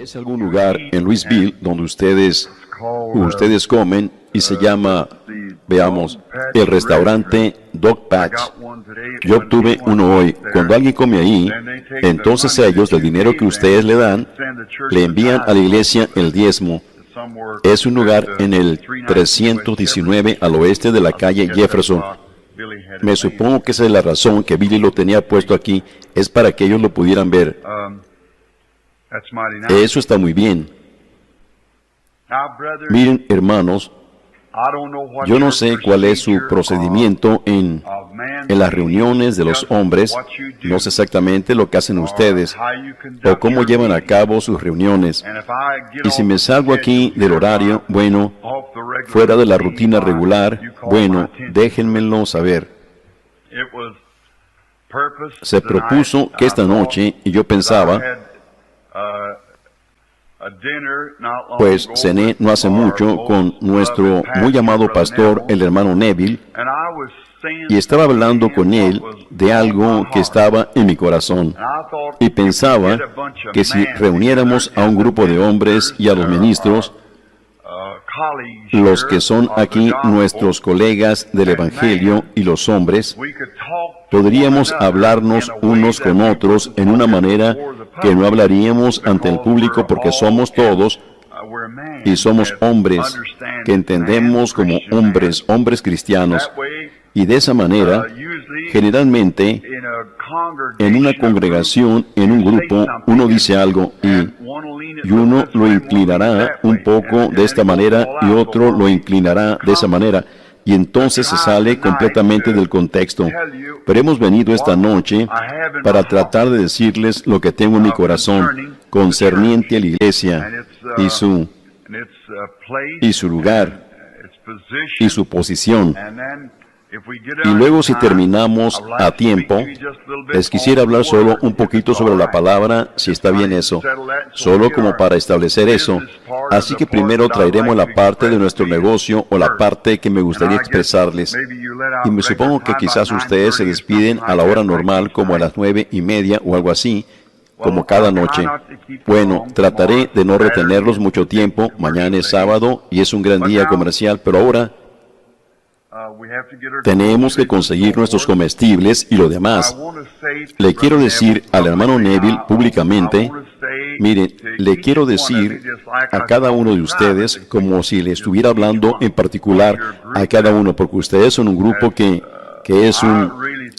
¿Conoce algún lugar en Louisville donde ustedes comen y se llama, veamos, el restaurante Dog Patch? Yo obtuve uno hoy. Cuando alguien come ahí, entonces ellos, del dinero que ustedes le dan, le envían a la iglesia el diezmo. Es un lugar en el 319 al oeste de la calle Jefferson. Me supongo que esa es la razón que Billy lo tenía puesto aquí, es para que ellos lo pudieran ver. Eso está muy bien. Miren, hermanos, yo no sé cuál es su procedimiento en las reuniones de los hombres, no sé exactamente lo que hacen ustedes, o cómo llevan a cabo sus reuniones. Y si me salgo aquí del horario, bueno, fuera de la rutina regular, bueno, déjenmelo saber. Se propuso que esta noche, y yo pensaba, pues cené no hace mucho con nuestro muy amado pastor, el hermano Neville, y estaba hablando con él de algo que estaba en mi corazón. Y pensaba que si reuniéramos a un grupo de hombres y a los ministros, los que son aquí nuestros colegas del Evangelio y los hombres, podríamos hablarnos unos con otros en una manera que no hablaríamos ante el público, porque somos todos y somos hombres que entendemos como hombres cristianos. Y de esa manera, generalmente, en una congregación, en un grupo, uno dice algo y uno lo inclinará un poco de esta manera y otro lo inclinará de esa manera. Y entonces se sale completamente del contexto. Pero hemos venido esta noche para tratar de decirles lo que tengo en mi corazón concerniente a la iglesia y su lugar y su posición. Y luego, si terminamos a tiempo, les quisiera hablar solo un poquito sobre la palabra, si está bien eso, solo como para establecer eso. Así que primero traeremos la parte de nuestro negocio o la parte que me gustaría expresarles. Y me supongo que quizás ustedes se despiden a la hora normal, como a las 9:30 o algo así, como cada noche. Bueno, trataré de no retenerlos mucho tiempo. Mañana es sábado y es un gran día comercial, pero ahora tenemos que conseguir nuestros comestibles y lo demás. Le quiero decir al hermano Neville públicamente, mire, le quiero decir a cada uno de ustedes como si le estuviera hablando en particular a cada uno, porque ustedes son un grupo que es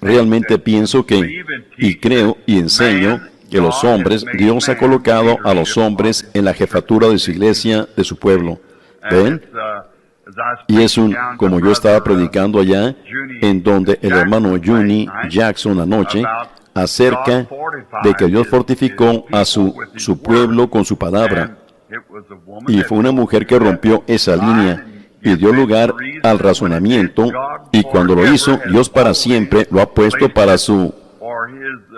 realmente pienso que, y creo y enseño, que los hombres, Dios ha colocado a los hombres en la jefatura de su iglesia, de su pueblo. ¿Ven? Y es como yo estaba predicando allá, en donde el hermano Juni Jackson anoche, acerca de que Dios fortificó a su pueblo con su palabra. Y fue una mujer que rompió esa línea y dio lugar al razonamiento, y cuando lo hizo, Dios para siempre lo ha puesto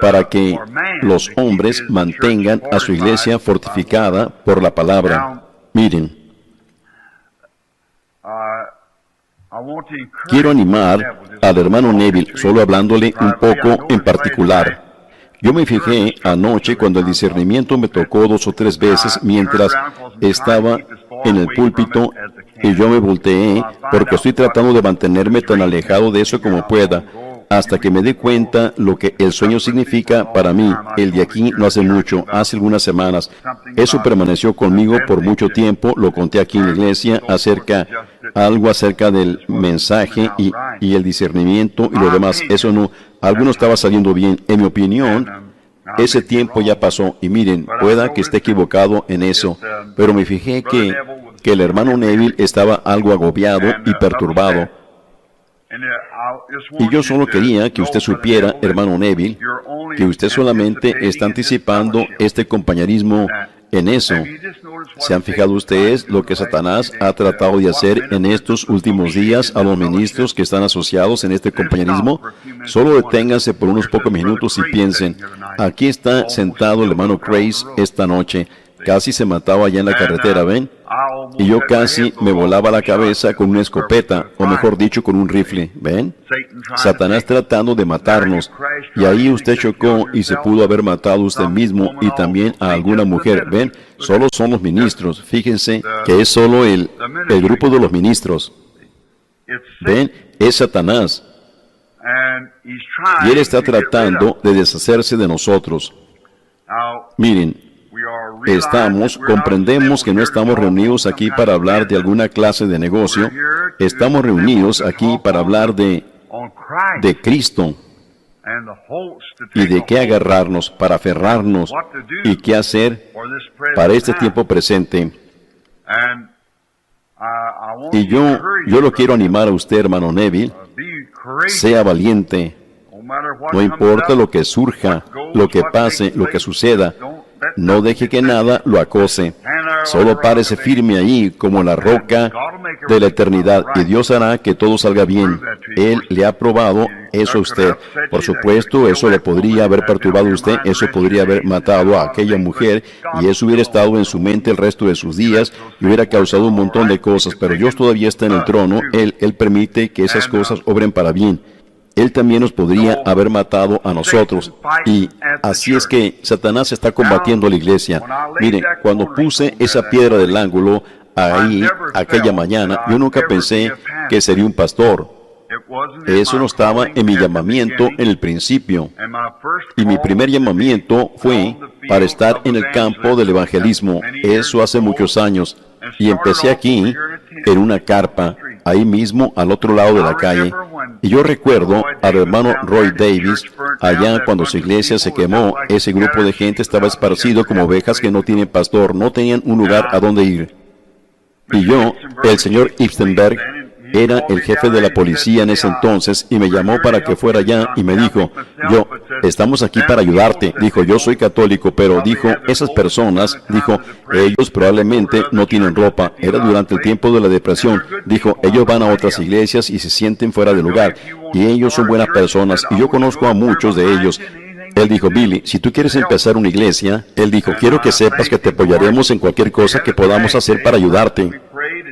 para que los hombres mantengan a su iglesia fortificada por la palabra. Miren, quiero animar al hermano Neville, solo hablándole un poco en particular. Yo me fijé anoche cuando el discernimiento me tocó 2 o 3 veces mientras estaba en el púlpito, y yo me volteé porque estoy tratando de mantenerme tan alejado de eso como pueda, hasta que me dé cuenta lo que el sueño significa para mí. El de aquí no hace mucho, hace algunas semanas. Eso permaneció conmigo por mucho tiempo, lo conté aquí en la iglesia, algo acerca del mensaje y el discernimiento y lo demás. Eso algo no estaba saliendo bien. En mi opinión, ese tiempo ya pasó, y miren, pueda que esté equivocado en eso, pero me fijé que el hermano Neville estaba algo agobiado y perturbado. Y yo solo quería que usted supiera, hermano Neville, que usted solamente está anticipando este compañerismo en eso. ¿Se han fijado ustedes lo que Satanás ha tratado de hacer en estos últimos días a los ministros que están asociados en este compañerismo? Solo deténganse por unos pocos minutos y piensen. Aquí está sentado el hermano Grace esta noche. casi se mataba allá en la carretera, ¿ven? Y yo casi me volaba la cabeza con una escopeta, o mejor dicho, con un rifle, ¿ven? Satanás tratando de matarnos, y ahí usted chocó y se pudo haber matado usted mismo y también a alguna mujer, ¿ven? Solo son los ministros, fíjense que es solo el grupo de los ministros, ¿ven? Es Satanás, y él está tratando de deshacerse de nosotros. Miren, comprendemos que no estamos reunidos aquí para hablar de alguna clase de negocio, estamos reunidos aquí para hablar de Cristo y de qué agarrarnos, para aferrarnos y qué hacer para este tiempo presente. Y yo lo quiero animar a usted, hermano Neville, sea valiente, no importa lo que surja, lo que pase, lo que suceda. No deje que nada lo acose. Solo párese firme ahí como la roca de la eternidad y Dios hará que todo salga bien. Él le ha probado eso a usted. Por supuesto, eso le podría haber perturbado a usted, eso podría haber matado a aquella mujer y eso hubiera estado en su mente el resto de sus días y hubiera causado un montón de cosas. Pero Dios todavía está en el trono. Él permite que esas cosas obren para bien. Él también nos podría haber matado a nosotros. Y así es que Satanás está combatiendo a la iglesia. Miren, cuando puse esa piedra del ángulo ahí aquella mañana, yo nunca pensé que sería un pastor. Eso no estaba en mi llamamiento en el principio. Y mi primer llamamiento fue para estar en el campo del evangelismo. Eso hace muchos años. Y empecé aquí, en una carpa, ahí mismo al otro lado de la calle. Y yo recuerdo al hermano Roy Davis, allá cuando su iglesia se quemó, ese grupo de gente estaba esparcido como ovejas que no tienen pastor, no tenían un lugar a donde ir. Y yo, el señor Ipstenberg, era el jefe de la policía en ese entonces y me llamó para que fuera allá y me dijo, estamos aquí para ayudarte. Dijo, yo soy católico, pero dijo, esas personas, dijo, ellos probablemente no tienen ropa. Era durante el tiempo de la depresión. Dijo, ellos van a otras iglesias y se sienten fuera de lugar. Y ellos son buenas personas y yo conozco a muchos de ellos. Él dijo, Billy, si tú quieres empezar una iglesia, él dijo, quiero que sepas que te apoyaremos en cualquier cosa que podamos hacer para ayudarte.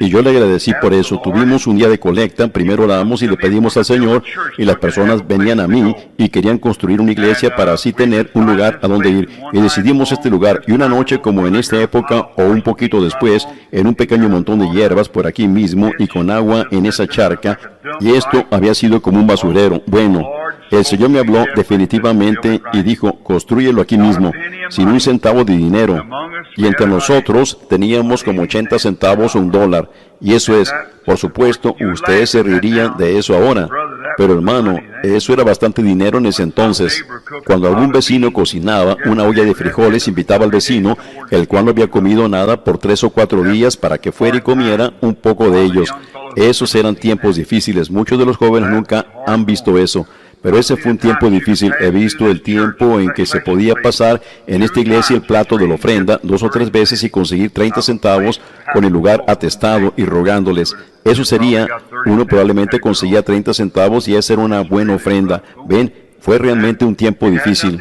Y yo le agradecí por eso. Tuvimos un día de colecta, primero oramos y le pedimos al Señor, y las personas venían a mí y querían construir una iglesia para así tener un lugar a donde ir. Y decidimos este lugar, y una noche como en esta época, o un poquito después, en un pequeño montón de hierbas por aquí mismo, y con agua en esa charca, y esto había sido como un basurero. Bueno, el Señor me habló definitivamente y dijo, construyelo aquí mismo, sin un centavo de dinero. Y entre nosotros teníamos como 80 centavos o $1. Y eso es, por supuesto, ustedes se reirían de eso ahora. Pero hermano, eso era bastante dinero en ese entonces. Cuando algún vecino cocinaba una olla de frijoles, invitaba al vecino, el cual no había comido nada por 3 o 4 días, para que fuera y comiera un poco de ellos. Esos eran tiempos difíciles. Muchos de los jóvenes nunca han visto eso. Pero ese fue un tiempo difícil. He visto el tiempo en que se podía pasar en esta iglesia el plato de la ofrenda 2 o 3 veces y conseguir 30 centavos con el lugar atestado y rogándoles. Eso sería, uno probablemente conseguía 30 centavos y esa era una buena ofrenda. Ven, fue realmente un tiempo difícil.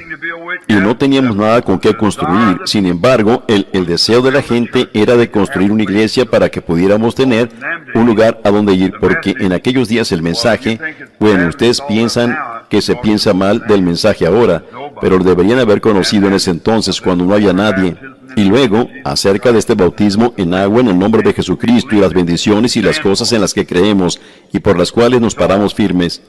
Y no teníamos nada con qué construir. Sin embargo, el deseo de la gente era de construir una iglesia para que pudiéramos tener un lugar a donde ir, porque en aquellos días el mensaje, bueno, ustedes piensan que se piensa mal del mensaje ahora, pero lo deberían haber conocido en ese entonces cuando no había nadie. Y luego, acerca de este bautismo en agua en el nombre de Jesucristo y las bendiciones y las cosas en las que creemos y por las cuales nos paramos firmes.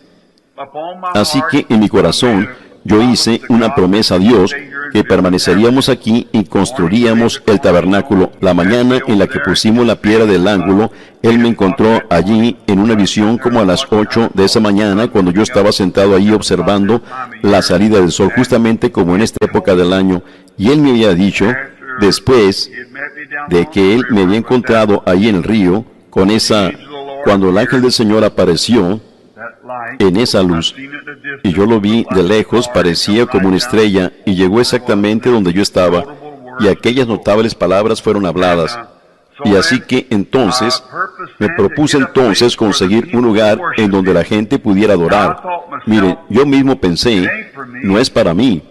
Así que en mi corazón, yo hice una promesa a Dios que permaneceríamos aquí y construiríamos el tabernáculo. La mañana en la que pusimos la piedra del ángulo, Él me encontró allí en una visión como a las 8 de esa mañana, cuando yo estaba sentado ahí observando la salida del sol, justamente como en esta época del año. Y Él me había dicho, después de que Él me había encontrado ahí en el río, cuando el ángel del Señor apareció en esa luz, y yo lo vi de lejos, parecía como una estrella, y llegó exactamente donde yo estaba, y aquellas notables palabras fueron habladas. Y así que entonces, me propuse entonces conseguir un lugar en donde la gente pudiera adorar. Miren, yo mismo pensé, no es para mí,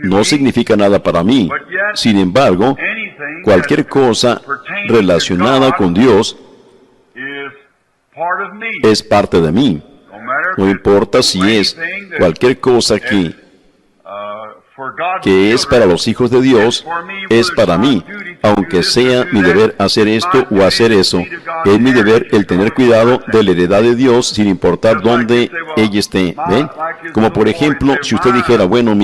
no significa nada para mí. Sin embargo, cualquier cosa relacionada con Dios es parte de mí. No importa si es cualquier cosa que es para los hijos de Dios, es para mí. Aunque sea mi deber hacer esto o hacer eso, es mi deber el tener cuidado de la heredad de Dios sin importar dónde ella esté. ¿Ven? Como por ejemplo, si usted dijera, bueno,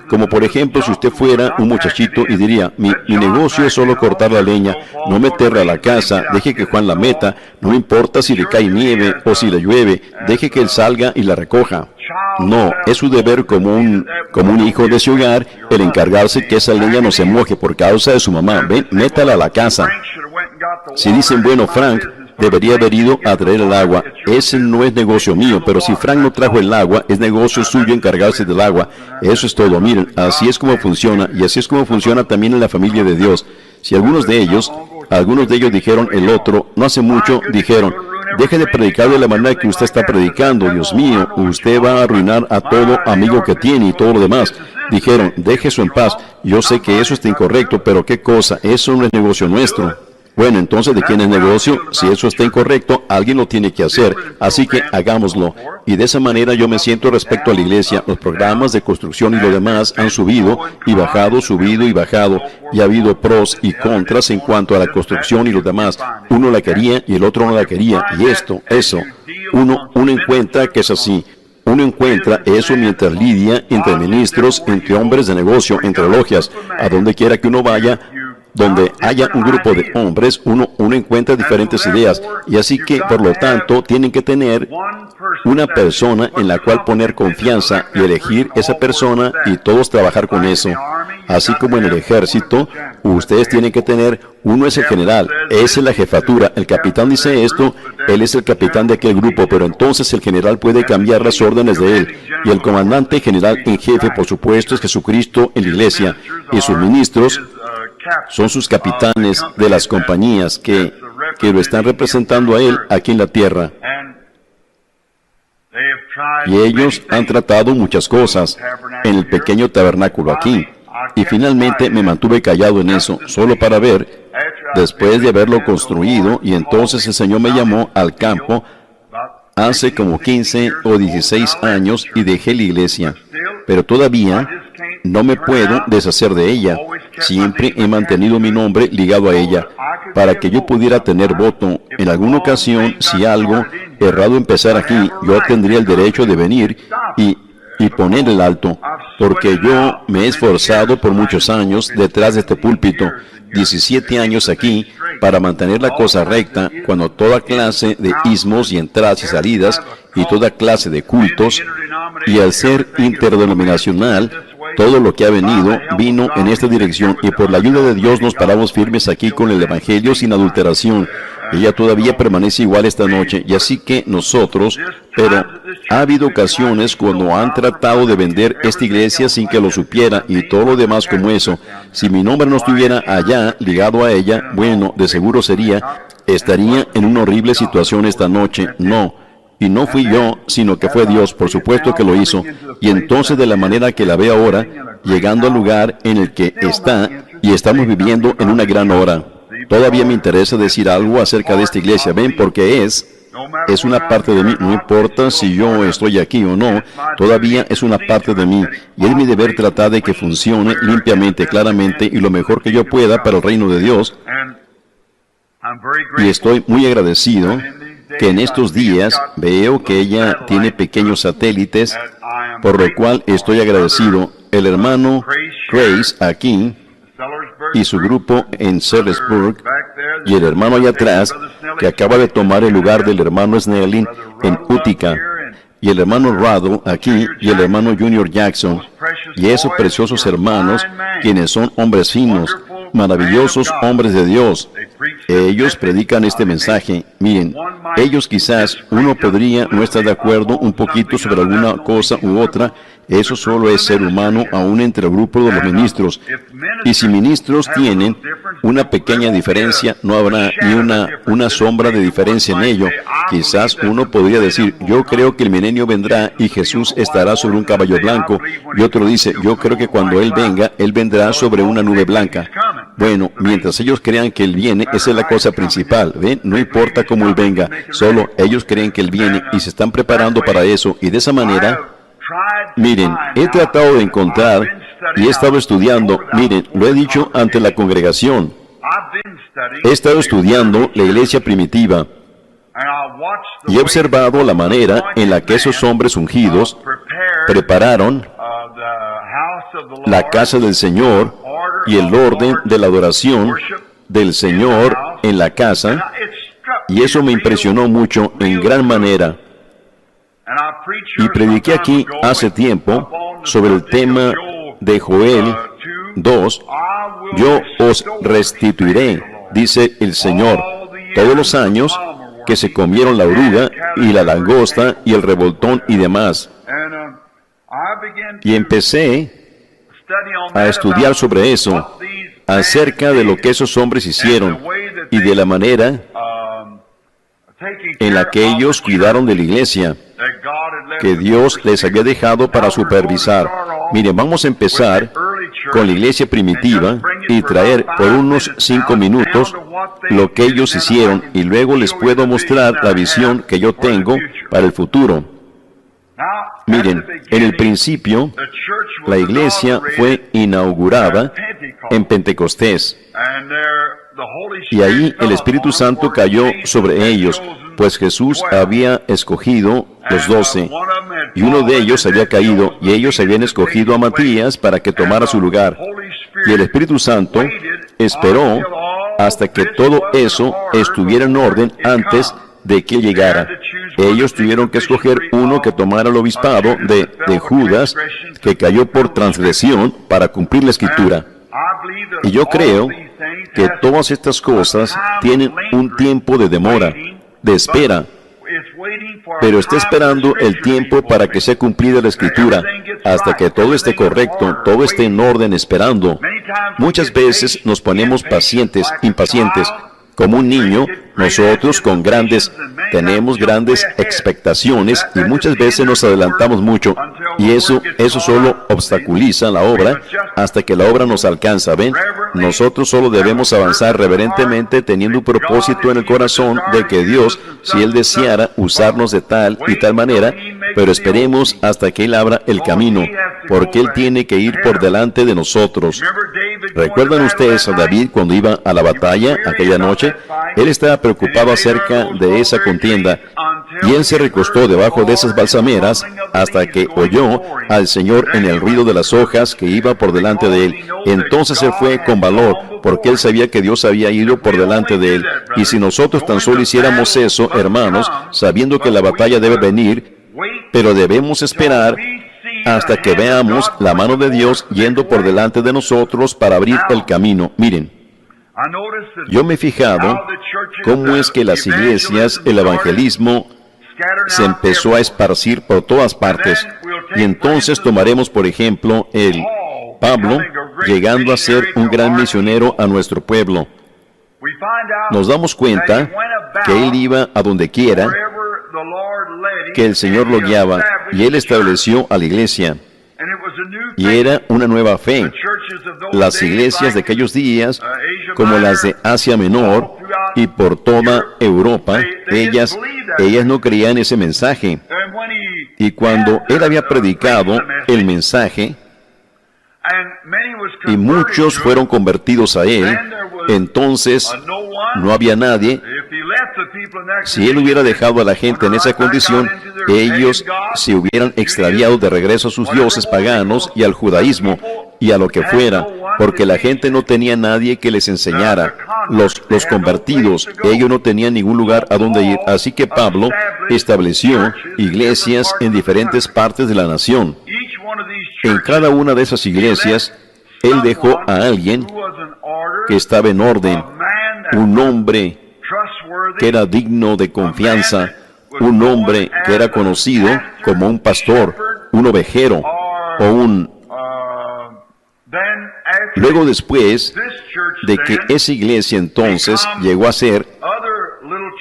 como por ejemplo, si usted fuera un muchachito y diría, mi negocio es solo cortar la leña, no meterla a la casa, deje que Juan la meta, no me importa si le cae nieve o si le llueve, deje que él salga y la recoja. No, es su deber como un hijo de ese hogar el encargarse que esa leña no se moje por causa de su mamá. Ven, métala a la casa. Si dicen, bueno, Frank debería haber ido a traer el agua, ese no es negocio mío, pero si Frank no trajo el agua, es negocio suyo encargarse del agua. Eso es todo. Miren, así es como funciona, y así es como funciona también en la familia de Dios. Si algunos de ellos dijeron el otro, no hace mucho, dijeron, deje de predicar de la manera que usted está predicando, Dios mío, usted va a arruinar a todo amigo que tiene y todo lo demás. Dijeron, deje eso en paz, yo sé que eso está incorrecto, pero qué cosa, eso no es negocio nuestro. Bueno, entonces, ¿de quién es negocio? Si eso está incorrecto, alguien lo tiene que hacer, así que hagámoslo. Y de esa manera yo me siento respecto a la iglesia. Los programas de construcción y lo demás han subido y bajado, y ha habido pros y contras en cuanto a la construcción y lo demás. Uno la quería y el otro no la quería, y eso, uno encuentra que es así. Uno encuentra eso mientras lidia entre ministros, entre hombres de negocio, entre logias, a donde quiera que uno vaya. Donde haya un grupo de hombres, uno encuentra diferentes ideas. Y así que, por lo tanto, tienen que tener una persona en la cual poner confianza y elegir esa persona y todos trabajar con eso. Así como en el ejército, ustedes tienen que tener, uno es el general, esa es la jefatura. El capitán dice esto, él es el capitán de aquel grupo, pero entonces el general puede cambiar las órdenes de él. Y el comandante general en jefe, por supuesto, es Jesucristo en la iglesia. Y sus ministros son sus capitanes de las compañías que lo están representando a él aquí en la tierra. Y ellos han tratado muchas cosas en el pequeño tabernáculo aquí. Y finalmente me mantuve callado en eso, solo para ver, después de haberlo construido, y entonces el Señor me llamó al campo hace como 15 o 16 años y dejé la iglesia. Pero todavía no me puedo deshacer de ella. Siempre he mantenido mi nombre ligado a ella, para que yo pudiera tener voto. En alguna ocasión, si algo errado empezara aquí, yo tendría el derecho de venir y poner el alto, porque yo me he esforzado por muchos años detrás de este púlpito, 17 años aquí, para mantener la cosa recta, cuando toda clase de ismos y entradas y salidas, y toda clase de cultos, y al ser interdenominacional, todo lo que ha vino en esta dirección, y por la ayuda de Dios nos paramos firmes aquí con el Evangelio sin adulteración. Ella todavía permanece igual esta noche, y así que nosotros, pero ha habido ocasiones cuando han tratado de vender esta iglesia sin que lo supiera, y todo lo demás como eso. Si mi nombre no estuviera allá, ligado a ella, bueno, de seguro estaría en una horrible situación esta noche. No. Y no fui yo, sino que fue Dios, por supuesto que lo hizo. Y entonces, de la manera que la ve ahora, llegando al lugar en el que está, y estamos viviendo en una gran hora. Todavía me interesa decir algo acerca de esta iglesia, ven, porque es una parte de mí. No importa si yo estoy aquí o no, todavía es una parte de mí. Y es mi deber tratar de que funcione limpiamente, claramente, y lo mejor que yo pueda para el reino de Dios. Y estoy muy agradecido que en estos días veo que ella tiene pequeños satélites, por lo cual estoy agradecido. El hermano Grace aquí y su grupo en Sellersburg, y el hermano allá atrás que acaba de tomar el lugar del hermano Snelling en Utica, y el hermano Rado aquí y el hermano Junior Jackson, y esos preciosos hermanos quienes son hombres finos, maravillosos hombres de Dios. Ellos predican este mensaje. Miren, ellos quizás uno podría no estar de acuerdo un poquito sobre alguna cosa u otra. Eso solo es ser humano, aún entre el grupo de los ministros. Y si ministros tienen una pequeña diferencia, no habrá ni una sombra de diferencia en ello. Quizás uno podría decir, yo creo que el milenio vendrá y Jesús estará sobre un caballo blanco. Y otro dice, yo creo que cuando Él venga, Él vendrá sobre una nube blanca. Bueno, mientras ellos crean que Él viene, esa es la cosa principal, ¿ven? No importa cómo Él venga, solo ellos creen que Él viene y se están preparando para eso, y de esa manera, miren, he tratado de encontrar y he estado estudiando, miren, lo he dicho ante la congregación, he estado estudiando la iglesia primitiva y he observado la manera en la que esos hombres ungidos prepararon la casa del Señor y el orden de la adoración del Señor en la casa, y eso me impresionó mucho en gran manera. Y prediqué aquí hace tiempo sobre el tema de Joel 2, yo os restituiré, dice el Señor, todos los años que se comieron la oruga y la langosta y el revoltón y demás. Y empecé a estudiar sobre eso, acerca de lo que esos hombres hicieron y de la manera en la que ellos cuidaron de la iglesia que Dios les había dejado para supervisar. Miren, vamos a empezar con la iglesia primitiva y traer por unos 5 minutos lo que ellos hicieron, y luego les puedo mostrar la visión que yo tengo para el futuro. Miren, en el principio, la iglesia fue inaugurada en Pentecostés, y ahí el Espíritu Santo cayó sobre ellos, pues Jesús había escogido los 12, y uno de ellos había caído, y ellos habían escogido a Matías para que tomara su lugar. Y el Espíritu Santo esperó hasta que todo eso estuviera en orden antes de que llegara. Ellos tuvieron que escoger uno que tomara el obispado de Judas, que cayó por transgresión, para cumplir la Escritura. Y yo creo que todas estas cosas tienen un tiempo de demora, de espera, pero está esperando el tiempo para que sea cumplida la Escritura, hasta que todo esté correcto, todo esté en orden, esperando. Muchas veces nos ponemos pacientes, impacientes. Como un niño, nosotros tenemos grandes expectaciones y muchas veces nos adelantamos mucho, y eso solo obstaculiza la obra hasta que la obra nos alcanza. ¿Ven? Nosotros solo debemos avanzar reverentemente teniendo un propósito en el corazón de que Dios, si Él deseara, usarnos de tal y tal manera, pero esperemos hasta que Él abra el camino, porque Él tiene que ir por delante de nosotros. ¿Recuerdan ustedes a David cuando iba a la batalla aquella noche? Él estaba preocupado acerca de esa contienda, y él se recostó debajo de esas balsameras hasta que oyó al Señor en el ruido de las hojas que iba por delante de él. Entonces él fue con valor, porque él sabía que Dios había ido por delante de él. Y si nosotros tan solo hiciéramos eso, hermanos, sabiendo que la batalla debe venir, pero debemos esperar hasta que veamos la mano de Dios yendo por delante de nosotros para abrir el camino. Miren, yo me he fijado cómo es que las iglesias, el evangelismo, se empezó a esparcir por todas partes. Y entonces tomaremos, por ejemplo, el Pablo llegando a ser un gran misionero a nuestro pueblo. Nos damos cuenta que él iba a donde quiera, que el Señor lo guiaba, y él estableció a la iglesia. Y era una nueva fe. Las iglesias de aquellos días, como las de Asia Menor y por toda Europa, ellas no creían ese mensaje. Y cuando él había predicado el mensaje, y muchos fueron convertidos a él, entonces no había nadie. Si él hubiera dejado a la gente en esa condición, ellos se hubieran extraviado de regreso a sus dioses paganos y al judaísmo y a lo que fuera, porque la gente no tenía nadie que les enseñara. Los convertidos, ellos no tenían ningún lugar a donde ir. Así que Pablo estableció iglesias en diferentes partes de la nación. En cada una de esas iglesias, él dejó a alguien que estaba en orden, un hombre que era digno de confianza, un hombre que era conocido como un pastor, un ovejero o un... Luego, después de que esa iglesia entonces llegó a ser,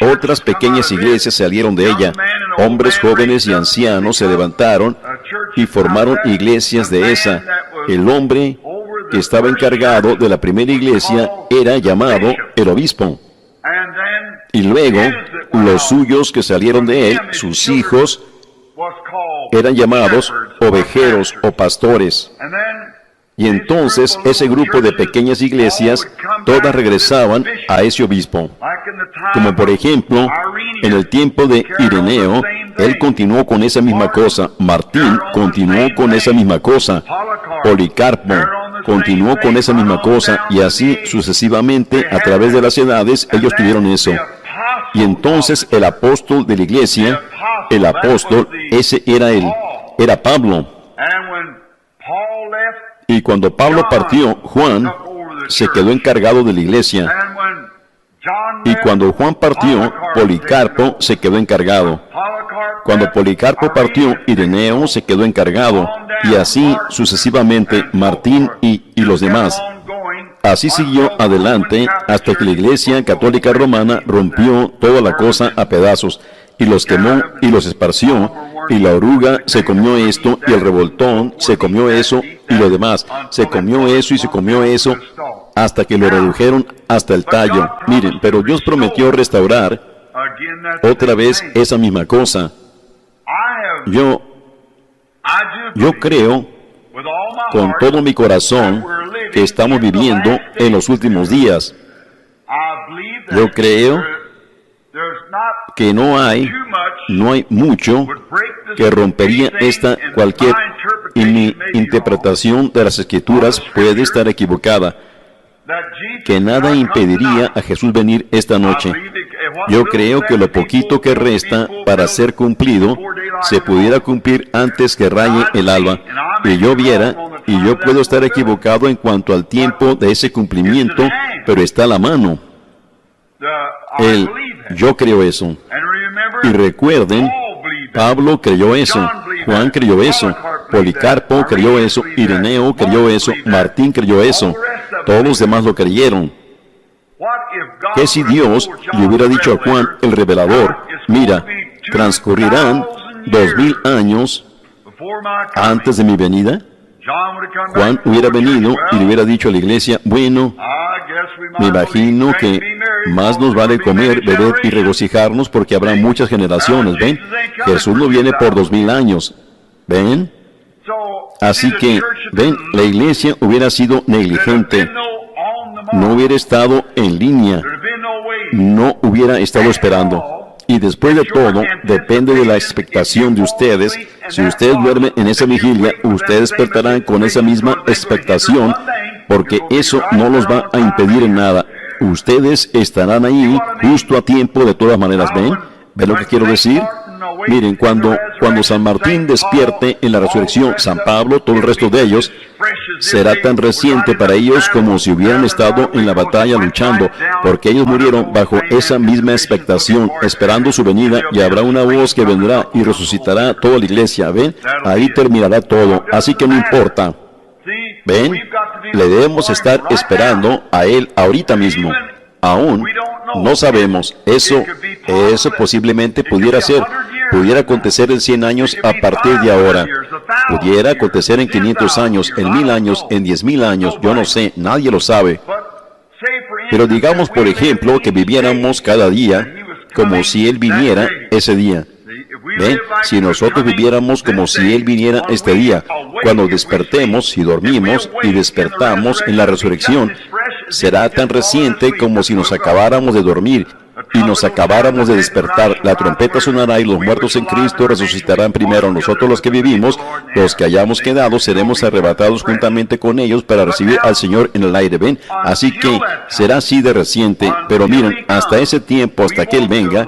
otras pequeñas iglesias salieron de ella. Hombres jóvenes y ancianos se levantaron y formaron iglesias de esa. El hombre que estaba encargado de la primera iglesia era llamado el obispo. Y luego, los suyos que salieron de él, sus hijos, eran llamados ovejeros o pastores. Y entonces ese grupo de pequeñas iglesias, todas regresaban a ese obispo. Como por ejemplo, en el tiempo de Ireneo, él continuó con esa misma cosa. Martín continuó con esa misma cosa. Policarpo continuó con esa misma cosa. Y así sucesivamente, a través de las edades, ellos tuvieron eso. Y entonces el apóstol de la iglesia, el apóstol, ese era él, era Pablo. Y cuando Pablo partió, Juan se quedó encargado de la iglesia. Y cuando Juan partió, Policarpo se quedó encargado. Cuando Policarpo partió, Ireneo se quedó encargado. Y así sucesivamente, Martín y los demás. Así siguió adelante hasta que la Iglesia Católica Romana rompió toda la cosa a pedazos, y los quemó y los esparció, y la oruga se comió esto, y el revoltón se comió eso, y lo demás se comió eso y se comió eso, hasta que lo redujeron hasta el tallo. Miren, pero Dios prometió restaurar otra vez esa misma cosa. Yo creo con todo mi corazón que estamos viviendo en los últimos días. Yo creo que no hay mucho que rompería cualquier interpretación de las Escrituras puede estar equivocada, que nada impediría a Jesús venir esta noche. Yo creo que lo poquito que resta para ser cumplido se pudiera cumplir antes que raye el alba, y yo viera, y yo puedo estar equivocado en cuanto al tiempo de ese cumplimiento, pero está a la mano. Yo creo eso. Y recuerden, Pablo creyó eso, Juan creyó eso, Policarpo creyó eso, Ireneo creyó eso, Martín creyó eso, todos los demás lo creyeron. ¿Qué si Dios le hubiera dicho a Juan el revelador, mira, transcurrirán 2000 años antes de mi venida? Juan hubiera venido y le hubiera dicho a la iglesia, bueno, me imagino que más nos vale comer, beber y regocijarnos porque habrá muchas generaciones, ¿ven? Jesús no viene por 2000 años, ¿ven? Así que, ven, la iglesia hubiera sido negligente, no hubiera estado en línea, no hubiera estado esperando. Y después de todo, depende de la expectación de ustedes. Si ustedes duermen en esa vigilia, ustedes despertarán con esa misma expectación, porque eso no los va a impedir en nada. Ustedes estarán ahí justo a tiempo de todas maneras. ¿Ven? ¿Ven lo que quiero decir? Miren, cuando San Martín despierte en la resurrección, San Pablo, todo el resto de ellos, será tan reciente para ellos como si hubieran estado en la batalla luchando, porque ellos murieron bajo esa misma expectación, esperando su venida, y habrá una voz que vendrá y resucitará toda la iglesia. ¿Ven? Ahí terminará todo, así que no importa. ¿Ven? Le debemos estar esperando a Él ahorita mismo. Aún no sabemos. Eso posiblemente pudiera ser. Pudiera acontecer en 100 años a partir de ahora. Pudiera acontecer en 500 años, en 1000 años, en 10,000 años. Yo no sé, nadie lo sabe. Pero digamos, por ejemplo, que viviéramos cada día como si Él viniera ese día. ¿Ven? Si nosotros viviéramos como si Él viniera este día, cuando despertemos, si dormimos y despertamos en la resurrección, será tan reciente como si nos acabáramos de dormir y nos acabáramos de despertar. La trompeta sonará y los muertos en Cristo resucitarán primero. Nosotros los que vivimos, los que hayamos quedado, seremos arrebatados juntamente con ellos para recibir al Señor en el aire. ¿Ven? Así que será así de reciente. Pero miren, hasta ese tiempo, hasta que Él venga,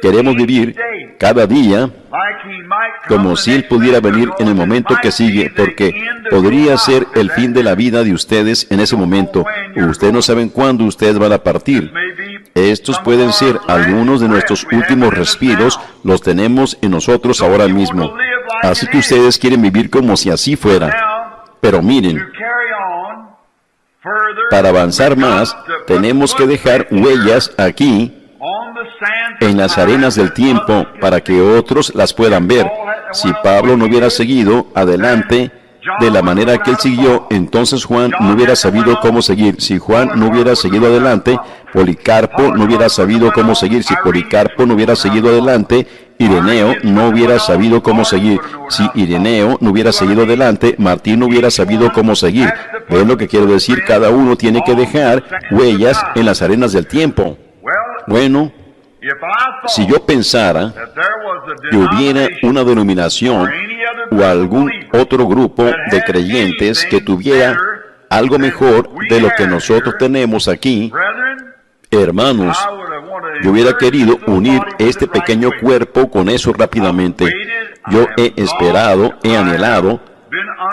queremos vivir cada día como si Él pudiera venir en el momento que sigue, porque podría ser el fin de la vida de ustedes en ese momento. Ustedes no saben cuándo ustedes van a partir. Estos pueden ser algunos de nuestros últimos respiros, los tenemos en nosotros ahora mismo. Así que ustedes quieren vivir como si así fuera. Pero miren, para avanzar más, tenemos que dejar huellas aquí, en las arenas del tiempo, para que otros las puedan ver. Si Pablo no hubiera seguido adelante, de la manera que él siguió, entonces Juan no hubiera sabido cómo seguir. Si Juan no hubiera seguido adelante, Policarpo no hubiera sabido cómo seguir. Si Policarpo no hubiera seguido adelante, Ireneo no hubiera sabido cómo seguir. Si Ireneo no hubiera seguido adelante, Martín no hubiera sabido cómo seguir. ¿Ven lo que quiero decir? Cada uno tiene que dejar huellas en las arenas del tiempo. Bueno, si yo pensara que hubiera una denominación o algún otro grupo de creyentes que tuviera algo mejor de lo que nosotros tenemos aquí, hermanos, yo hubiera querido unir este pequeño cuerpo con eso rápidamente. Yo he esperado, he anhelado,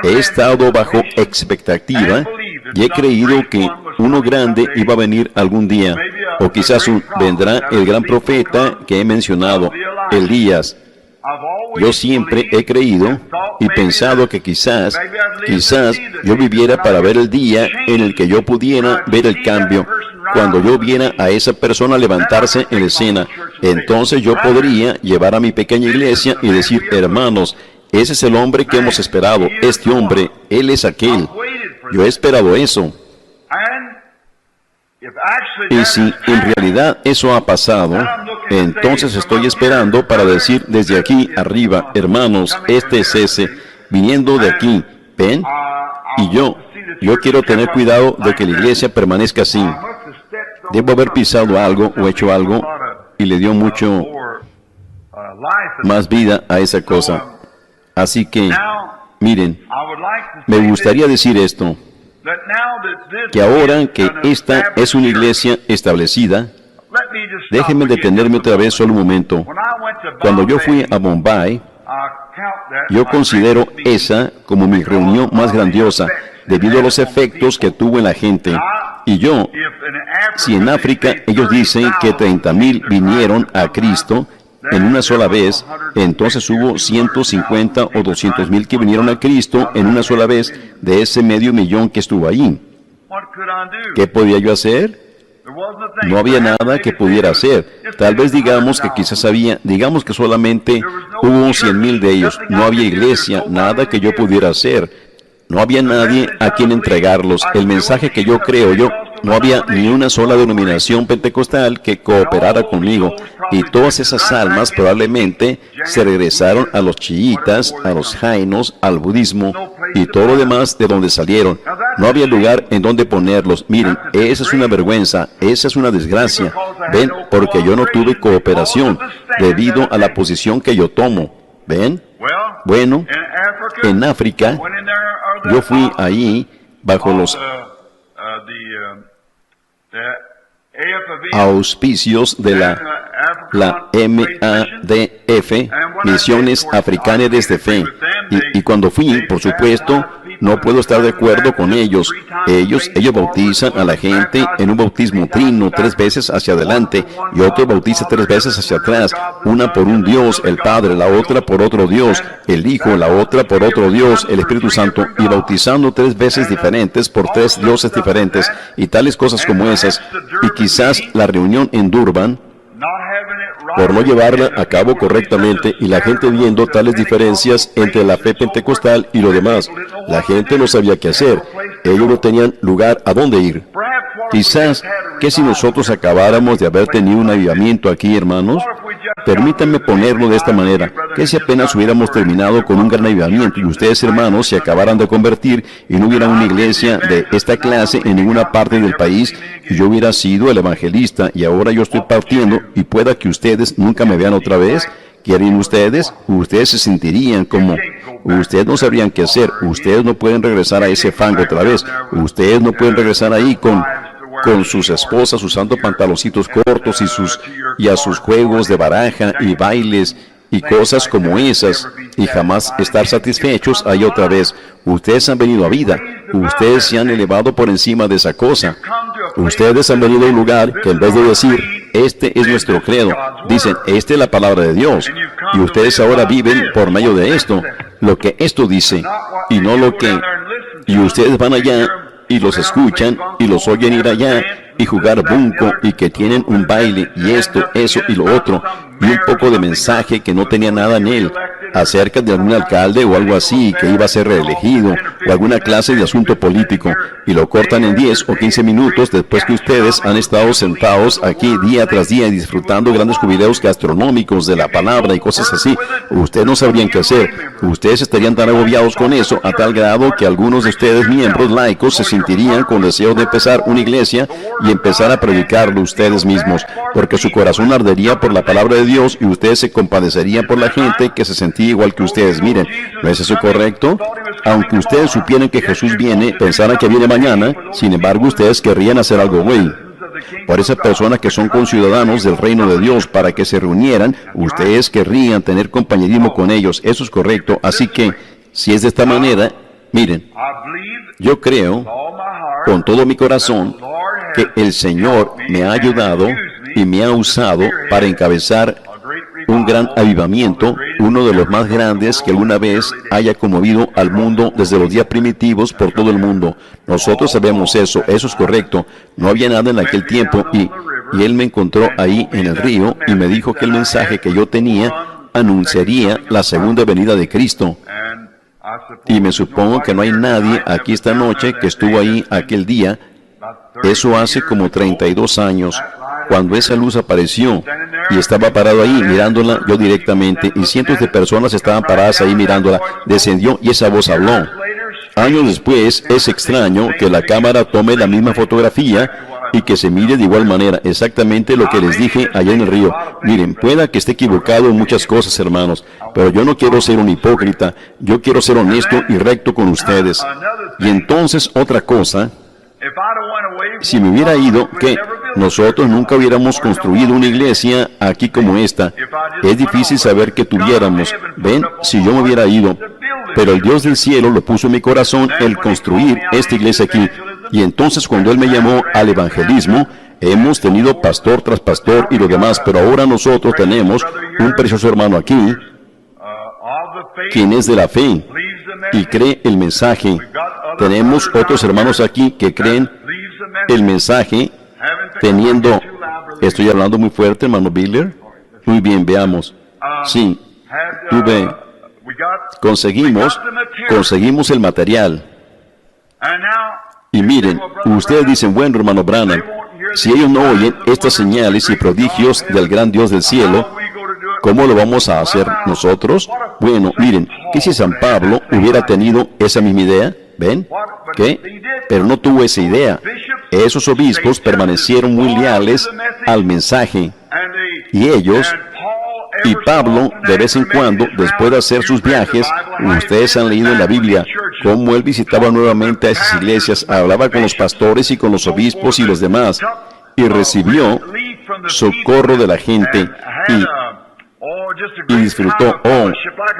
he estado bajo expectativa y he creído que uno grande iba a venir algún día, o quizás vendrá el gran profeta que he mencionado, Elías. Yo siempre he creído y pensado que quizás yo viviera para ver el día en el que yo pudiera ver el cambio. Cuando yo viera a esa persona levantarse en escena, entonces yo podría llevar a mi pequeña iglesia y decir, hermanos, ese es el hombre que hemos esperado, este hombre, él es aquel. Yo he esperado eso. Y si en realidad eso ha pasado, entonces estoy esperando para decir desde aquí arriba, hermanos, este es ese, viniendo de aquí, ¿ven? Y yo quiero tener cuidado de que la iglesia permanezca así. Debo haber pisado algo o hecho algo y le dio mucho más vida a esa cosa. Así que, miren, me gustaría decir esto, que ahora que esta es una iglesia establecida, déjenme detenerme otra vez solo un momento. Cuando yo fui a Bombay, yo considero esa como mi reunión más grandiosa, debido a los efectos que tuvo en la gente. Y yo, si en África ellos dicen que 30,000 vinieron a Cristo en una sola vez, entonces hubo 150 o 200,000 que vinieron a Cristo en una sola vez de ese 500,000 que estuvo ahí. ¿Qué podía yo hacer? No había nada que pudiera hacer. Tal vez digamos que solamente hubo 100,000 de ellos. No había iglesia, nada que yo pudiera hacer. No había nadie a quien entregarlos. El mensaje que yo creo, no había ni una sola denominación pentecostal que cooperara conmigo. Y todas esas almas probablemente se regresaron a los chiitas, a los jainos, al budismo y todo lo demás de donde salieron. No había lugar en donde ponerlos. Miren, esa es una vergüenza, esa es una desgracia. ¿Ven? Porque yo no tuve cooperación debido a la posición que yo tomo. ¿Ven? Bueno, en África, yo fui ahí bajo los auspicios de la MADF, Misiones Africanas de Fe. Y cuando fui, por supuesto, no puedo estar de acuerdo con ellos. Ellos bautizan a la gente en un bautismo trino 3 veces hacia adelante y otro bautiza 3 veces hacia atrás. Una por un Dios, el Padre, la otra por otro Dios, el Hijo, la otra por otro Dios, el Espíritu Santo, y bautizando 3 veces diferentes por 3 dioses diferentes y tales cosas como esas. Y quizás la reunión en Durban, por no llevarla a cabo correctamente, y la gente viendo tales diferencias entre la fe pentecostal y lo demás, la gente no sabía qué hacer. Ellos no tenían lugar a dónde ir. Quizás que si nosotros acabáramos de haber tenido un avivamiento aquí, hermanos, permítanme ponerlo de esta manera, que si apenas hubiéramos terminado con un gran avivamiento y ustedes, hermanos, se acabaran de convertir y no hubiera una iglesia de esta clase en ninguna parte del país, y yo hubiera sido el evangelista y ahora yo estoy partiendo y pueda que ustedes nunca me vean otra vez, ¿qué harían ustedes? Ustedes se sentirían como, ustedes no sabrían qué hacer, ustedes no pueden regresar a ese fango otra vez, ustedes no pueden regresar ahí con sus esposas usando pantaloncitos cortos y a sus juegos de baraja y bailes y cosas como esas, y jamás estar satisfechos ahí otra vez. Ustedes han venido a vida, ustedes se han elevado por encima de esa cosa. Ustedes han venido a un lugar que en vez de decir, este es nuestro credo, dicen, esta es la palabra de Dios, y ustedes ahora viven por medio de esto, lo que esto dice, y no lo que, y ustedes van allá y los escuchan y los oyen ir allá y jugar bunco y que tienen un baile y esto, eso y lo otro y un poco de mensaje que no tenía nada en él. acerca de algún alcalde o algo así que iba a ser reelegido o alguna clase de asunto político y lo cortan en 10 o 15 minutos después que ustedes han estado sentados aquí día tras día disfrutando grandes jubileos gastronómicos de la palabra y cosas así. Ustedes no sabrían qué hacer. Ustedes estarían tan agobiados con eso a tal grado que algunos de ustedes, miembros laicos, se sentirían con deseo de empezar una iglesia y empezar a predicarlo ustedes mismos, porque su corazón ardería por la palabra de Dios y ustedes se compadecerían por la gente que se sentía igual que ustedes. Miren, ¿no es eso correcto? Aunque ustedes supieran que Jesús viene, pensaran que viene mañana, sin embargo ustedes querrían hacer algo güey. Por esas personas que son conciudadanos del reino de Dios, para que se reunieran, ustedes querrían tener compañerismo con ellos. Eso es correcto. Así que, si es de esta manera, miren, yo creo con todo mi corazón que el Señor me ha ayudado y me ha usado para encabezar un gran avivamiento, uno de los más grandes que alguna vez haya conmovido al mundo desde los días primitivos por todo el mundo. Nosotros sabemos eso es correcto. No había nada en aquel tiempo y Él me encontró ahí en el río y me dijo que el mensaje que yo tenía anunciaría la segunda venida de Cristo. Y me supongo que no hay nadie aquí esta noche que estuvo ahí aquel día. Eso hace como 32 años, cuando esa luz apareció, y estaba parado ahí mirándola yo directamente, y cientos de personas estaban paradas ahí mirándola. Descendió y esa voz habló. Años después, es extraño que la cámara tome la misma fotografía y que se mire de igual manera, exactamente lo que les dije allá en el río. Miren, pueda que esté equivocado en muchas cosas, hermanos, pero yo no quiero ser un hipócrita, yo quiero ser honesto y recto con ustedes. Y entonces, otra cosa, si me hubiera ido, que nosotros nunca hubiéramos construido una iglesia aquí como esta. Es difícil saber que tuviéramos. Ven, si yo me hubiera ido, pero el Dios del cielo lo puso en mi corazón el construir esta iglesia aquí. Y entonces cuando Él me llamó al evangelismo, hemos tenido pastor tras pastor y lo demás, pero ahora nosotros tenemos un precioso hermano aquí, quien es de la fe y cree el mensaje. Tenemos otros hermanos aquí que creen el mensaje, teniendo... Estoy hablando muy fuerte, hermano Biller. Muy bien, veamos. Sí, conseguimos el material. Y miren, ustedes dicen, bueno, hermano Branham, si ellos no oyen estas señales y prodigios del gran Dios del cielo, ¿cómo lo vamos a hacer nosotros? Bueno, miren, ¿qué si San Pablo hubiera tenido esa misma idea? ¿Ven? ¿Qué? Pero no tuvo esa idea. Esos obispos permanecieron muy leales al mensaje. Y ellos, y Pablo, de vez en cuando, después de hacer sus viajes, ustedes han leído en la Biblia cómo él visitaba nuevamente a esas iglesias, hablaba con los pastores y con los obispos y los demás, y recibió socorro de la gente, y disfrutó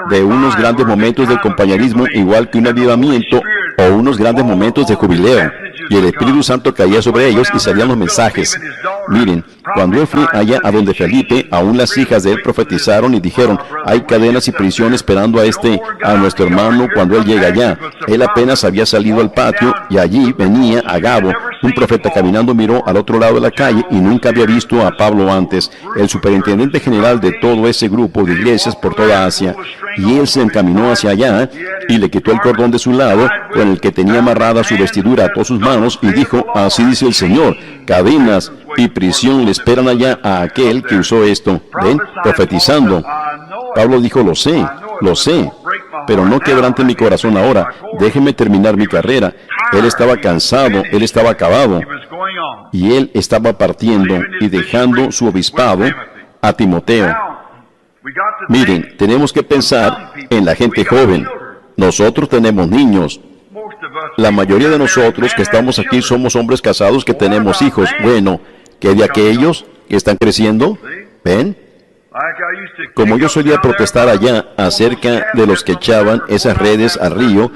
de unos grandes momentos de compañerismo, igual que un avivamiento o unos grandes momentos de jubileo, y el Espíritu Santo caía sobre ellos y salían los mensajes. Miren, cuando él fue allá a donde Felipe, aún las hijas de él profetizaron y dijeron, hay cadenas y prisión esperando a nuestro hermano cuando él llega allá. Él apenas había salido al patio y allí venía Agabo, un profeta caminando, miró al otro lado de la calle y nunca había visto a Pablo antes, el superintendente general de todo ese grupo de iglesias por toda Asia, y él se encaminó hacia allá y le quitó el cordón de su lado con el que tenía amarrada su vestidura a todas sus manos y dijo, así dice el Señor, cadenas y prisión le esperan allá a aquel que usó esto. ¿Ven? Profetizando. Pablo dijo, lo sé, pero no quebrante mi corazón ahora, déjeme terminar mi carrera. Él estaba cansado, él estaba acabado, y él estaba partiendo y dejando su obispado a Timoteo. Miren, tenemos que pensar en la gente joven. Nosotros tenemos niños. La mayoría de nosotros que estamos aquí somos hombres casados que tenemos hijos. Bueno, ¿qué de aquellos que están creciendo? ¿Ven? Como yo solía protestar allá acerca de los que echaban esas redes al río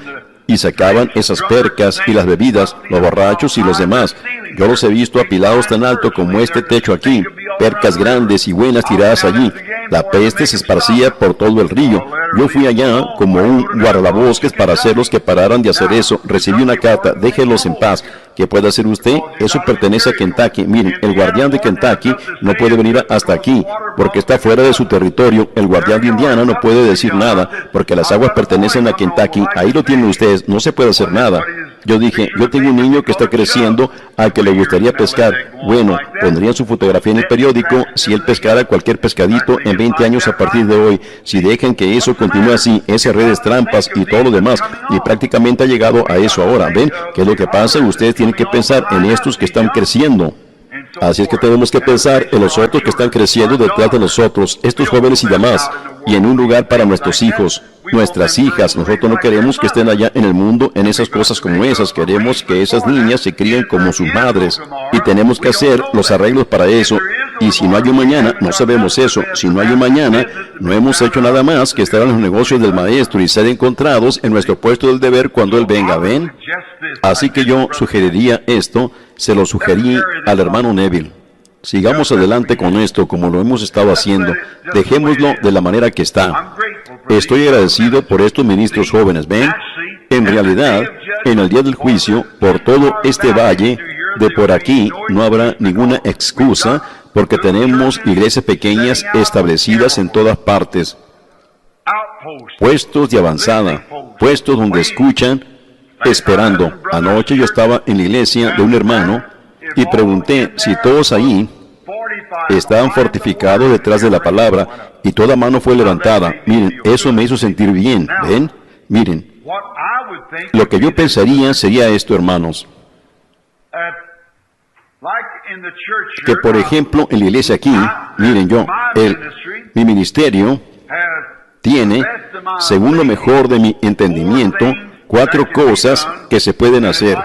y sacaban esas percas y las bebidas, los borrachos y los demás. Yo los he visto apilados tan alto como este techo aquí, percas grandes y buenas tiradas allí. La peste se esparcía por todo el río. Yo fui allá como un guardabosques para hacerlos que pararan de hacer eso. Recibí una carta, déjenlos en paz. ¿Qué puede hacer usted? Eso pertenece a Kentucky. Miren, el guardián de Kentucky no puede venir hasta aquí porque está fuera de su territorio. El guardián de Indiana no puede decir nada porque las aguas pertenecen a Kentucky. Ahí lo tienen ustedes, no se puede hacer nada. Yo dije, yo tengo un niño que está creciendo al que le gustaría pescar. Bueno, pondrían su fotografía en el periódico si él pescara cualquier pescadito en 20 años a partir de hoy. Si dejan que eso continúe así, esas redes trampas y todo lo demás, y prácticamente ha llegado a eso ahora. ¿Ven qué es lo que pasa? Ustedes tienen que pensar en estos que están creciendo. Así es que tenemos que pensar en los otros que están creciendo detrás de nosotros, estos jóvenes y demás, y en un lugar para nuestros hijos, nuestras hijas. Nosotros no queremos que estén allá en el mundo en esas cosas como esas. Queremos que esas niñas se críen como sus madres, y tenemos que hacer los arreglos para eso. Y si no hay un mañana, no sabemos eso. Si no hay un mañana, no hemos hecho nada más que estar en los negocios del Maestro y ser encontrados en nuestro puesto del deber cuando Él venga. ¿Ven? Así que yo sugeriría esto, se lo sugerí al hermano Neville. Sigamos adelante con esto como lo hemos estado haciendo. Dejémoslo de la manera que está. Estoy agradecido por estos ministros jóvenes. ¿Ven? En realidad, en el día del juicio, por todo este valle de por aquí, no habrá ninguna excusa porque tenemos iglesias pequeñas establecidas en todas partes. Puestos de avanzada, puestos donde escuchan, esperando. Anoche yo estaba en la iglesia de un hermano y pregunté si todos ahí estaban fortificados detrás de la palabra, y toda mano fue levantada. Miren, eso me hizo sentir bien. ¿Ven? Miren, lo que yo pensaría sería esto, hermanos, que por ejemplo en la iglesia aquí, miren, mi ministerio tiene, según lo mejor de mi entendimiento, 4 cosas que se pueden hacer,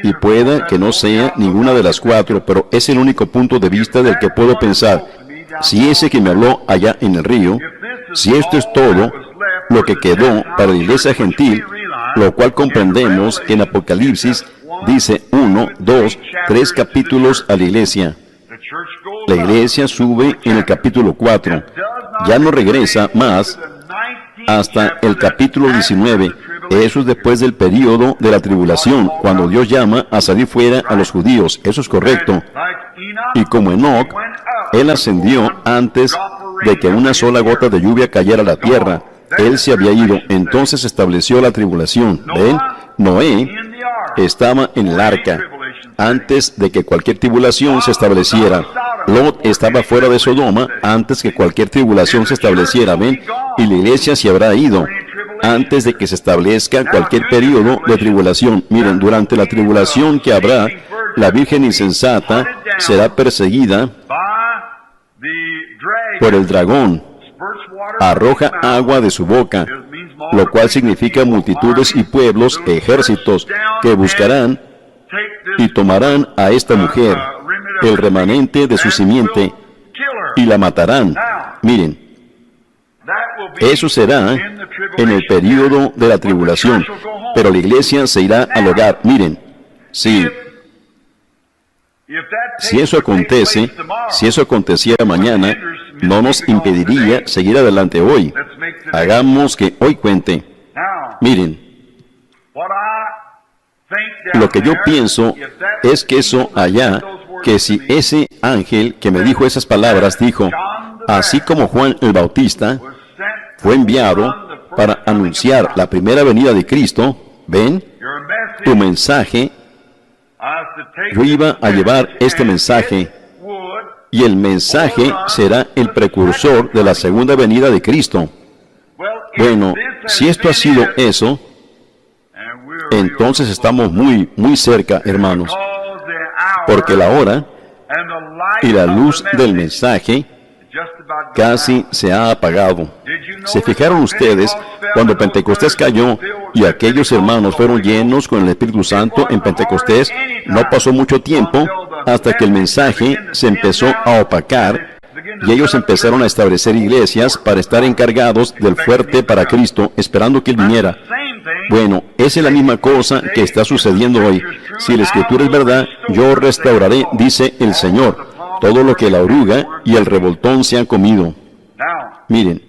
y pueda que no sea ninguna de las 4, pero es el único punto de vista del que puedo pensar. Si ese que me habló allá en el río, si esto es todo lo que quedó para la iglesia gentil, lo cual comprendemos que en Apocalipsis dice 1, 2, 3 capítulos a la iglesia. La iglesia sube en el capítulo 4, ya no regresa más hasta el capítulo 19. Eso es después del período de la tribulación, cuando Dios llama a salir fuera a los judíos. Eso es correcto. Y como Enoc, él ascendió antes de que una sola gota de lluvia cayera a la tierra. Él se había ido, entonces estableció la tribulación. ¿Ven? Noé estaba en el arca antes de que cualquier tribulación se estableciera. Lot estaba fuera de Sodoma antes que cualquier tribulación se estableciera. ¿Ven? Y la iglesia se habrá ido antes de que se establezca cualquier periodo de tribulación. Miren, durante la tribulación que habrá, la Virgen insensata será perseguida por el dragón. Arroja agua de su boca, lo cual significa multitudes y pueblos, ejércitos, que buscarán y tomarán a esta mujer, el remanente de su simiente, y la matarán. Miren, eso será en el período de la tribulación, pero la iglesia se irá al hogar. Miren, si eso acontece, si eso aconteciera mañana, no nos impediría seguir adelante hoy. Hagamos que hoy cuente. Miren, lo que yo pienso es que eso allá, que si ese ángel que me dijo esas palabras dijo, así como Juan el Bautista fue enviado para anunciar la primera venida de Cristo, ven, tu mensaje, yo iba a llevar este mensaje, y el mensaje será el precursor de la segunda venida de Cristo. Bueno, si esto ha sido eso, entonces estamos muy, muy cerca, hermanos, porque la hora y la luz del mensaje casi se ha apagado. ¿Se fijaron ustedes cuando Pentecostés cayó y aquellos hermanos fueron llenos con el Espíritu Santo en Pentecostés? No pasó mucho tiempo hasta que el mensaje se empezó a opacar y ellos empezaron a establecer iglesias para estar encargados del fuerte para Cristo, esperando que Él viniera. Bueno, esa es la misma cosa que está sucediendo hoy. Si la Escritura es verdad, yo restauraré, dice el Señor, todo lo que la oruga y el revoltón se han comido. Miren,